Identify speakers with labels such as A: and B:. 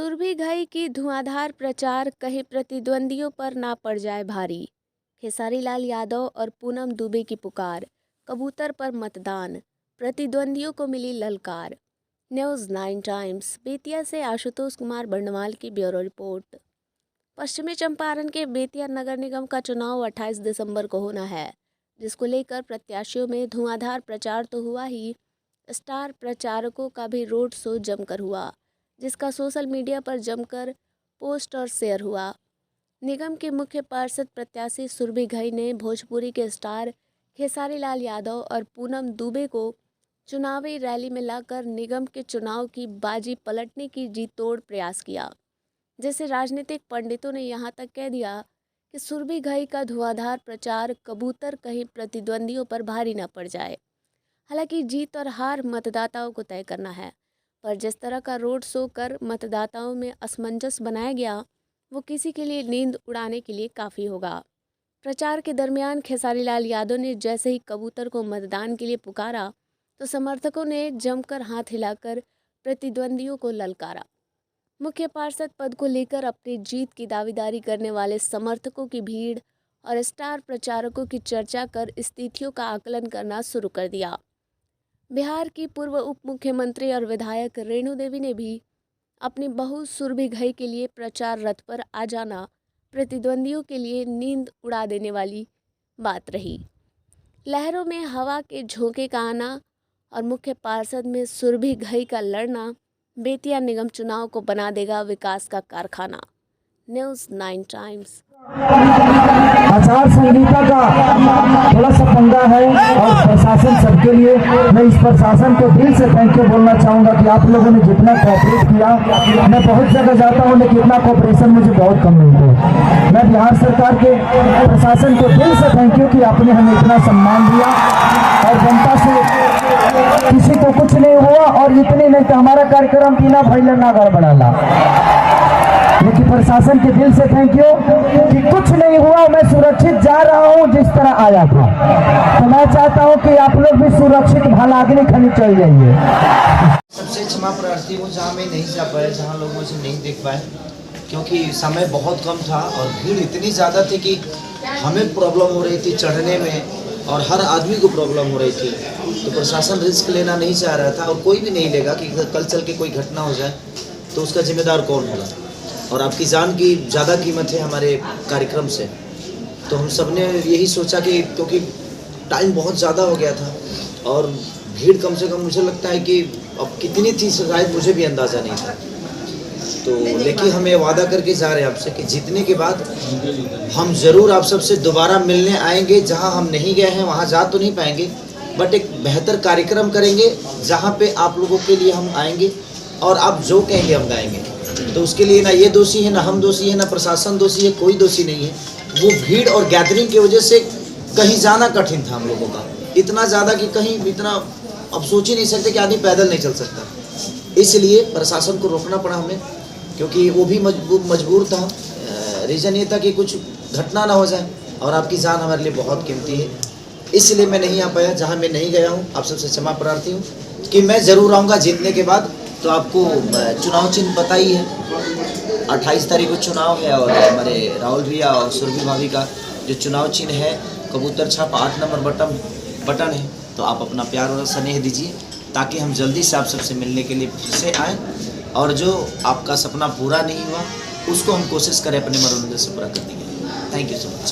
A: सुरभि घई की धुआंधार प्रचार कहीं प्रतिद्वंदियों पर ना पड़ जाए भारी। खेसारी लाल यादव और पूनम दुबे की पुकार, कबूतर पर मतदान, प्रतिद्वंदियों को मिली ललकार। न्यूज़ 9 टाइम्स बेतिया से आशुतोष कुमार बर्णवाल की ब्यूरो रिपोर्ट। पश्चिमी चंपारण के बेतिया नगर निगम का चुनाव 28 दिसंबर को होना है, जिसको लेकर प्रत्याशियों में धुआंधार प्रचार तो हुआ ही, स्टार प्रचारकों का भी रोड शो जमकर हुआ, जिसका सोशल मीडिया पर जमकर पोस्ट और शेयर हुआ। निगम के मुख्य पार्षद प्रत्याशी सुरभि घई ने भोजपुरी के स्टार खेसारी लाल यादव और पूनम दुबे को चुनावी रैली में लाकर निगम के चुनाव की बाजी पलटने की जी तोड़ प्रयास किया। जैसे राजनीतिक पंडितों ने यहाँ तक कह दिया कि सुरभि घई का धुआंधार प्रचार कबूतर कहीं प्रतिद्वंदियों पर भारी न पड़ जाए। हालांकि जीत और हार मतदाताओं को तय करना है, पर जिस तरह का रोड शो कर मतदाताओं में असमंजस बनाया गया, वो किसी के लिए नींद उड़ाने के लिए काफ़ी होगा। प्रचार के दरमियान खेसारी लाल यादव ने जैसे ही कबूतर को मतदान के लिए पुकारा, तो समर्थकों ने जमकर हाथ हिलाकर प्रतिद्वंदियों को ललकारा। मुख्य पार्षद पद को लेकर अपनी जीत की दावेदारी करने वाले समर्थकों की भीड़ और स्टार प्रचारकों की चर्चा कर स्थितियों का आकलन करना शुरू कर दिया। बिहार की पूर्व उप मुख्यमंत्री और विधायक रेणु देवी ने भी अपनी बहू सुरभि घई के लिए प्रचार रथ पर आ जाना प्रतिद्वंदियों के लिए नींद उड़ा देने वाली बात रही। लहरों में हवा के झोंके का आना और मुख्य पार्षद में सुरभि घई का लड़ना बेतिया निगम चुनाव को बना देगा विकास का कारखाना। News 9 times.
B: आचार संहिता का थोड़ा सा पंगा है और प्रशासन सबके लिए मैं इस प्रशासन को दिल से थैंक यू बोलना चाहूँगा कि आप लोगों ने जितना कोऑपरेट किया। मैं बहुत जगह जाता हूँ लेकिन इतना कोऑपरेशन मुझे बहुत कम मिलता है। मैं बिहार सरकार के प्रशासन को दिल से थैंक यू कि आपने हमें इतना सम्मान दिया और जनता से किसी को कुछ नहीं हुआ और इतनी नहीं तो हमारा कार्यक्रम बिना भैया ना गड़बड़ाला। लेकिन प्रशासन के दिल से थैंक यू कि कुछ नहीं हुआ, मैं सुरक्षित जा रहा हूँ जिस तरह आया था। तो मैं चाहता हूँ कि आप लोग भी सुरक्षित भालाग्नि खनी चल जाइए।
C: सबसे क्षमा प्रार्थी हूँ जहाँ मैं नहीं जा पाया, जहाँ लोग मुझे नहीं देख पाए, क्योंकि समय बहुत कम था और भीड़ इतनी ज़्यादा थी कि हमें प्रॉब्लम हो रही थी चढ़ने में और हर आदमी को प्रॉब्लम हो रही थी। तो प्रशासन रिस्क लेना नहीं चाह रहा था और कोई भी नहीं लेगा कि कल चल के कोई घटना हो जाए तो उसका जिम्मेदार कौन होगा। और आपकी जान की ज़्यादा कीमत है हमारे कार्यक्रम से। तो हम सब ने यही सोचा कि क्योंकि टाइम बहुत ज़्यादा हो गया था और भीड़ कम से कम मुझे लगता है कि अब कितनी थी शायद मुझे भी अंदाज़ा नहीं था। तो लेकिन हम ये वादा करके जा रहे हैं आपसे कि जीतने के बाद हम ज़रूर आप सबसे दोबारा मिलने आएंगे। जहां हम नहीं गए हैं वहां जा तो नहीं पाएंगे, बट एक बेहतर कार्यक्रम करेंगे जहां पे आप लोगों के लिए हम आएंगे और आप जो कहेंगे हम गाएंगे। तो उसके लिए ना ये दोषी है, ना हम दोषी है, ना प्रशासन दोषी है, कोई दोषी नहीं है। वो भीड़ और गैदरिंग की वजह से कहीं जाना कठिन था हम लोगों का, इतना ज़्यादा कि कहीं इतना अब सोच ही नहीं सकते कि आदमी पैदल नहीं चल सकता। इसलिए प्रशासन को रोकना पड़ा हमें, क्योंकि वो भी मजबूर था। रीज़न ये था कि कुछ घटना ना हो जाए और आपकी जान हमारे लिए बहुत कीमती है, इसलिए मैं नहीं आ पाया। जहाँ मैं नहीं गया हूँ आप सबसे क्षमा प्रार्थी हूँ कि मैं ज़रूर आऊँगा जीतने के बाद। तो आपको चुनाव चिन्ह पता ही है, 28 तारीख को चुनाव है और हमारे राहुल भैया और सुरभि भाभी का जो चुनाव चिन्ह है कबूतर छाप 8 नंबर बटन है। तो आप अपना प्यार और स्नेह दीजिए ताकि हम जल्दी से आप सबसे मिलने के लिए फिर से आएँ और जो आपका सपना पूरा नहीं हुआ उसको हम कोशिश करें अपने मनोरंजन से पूरा करने के लिए। Thank you so much.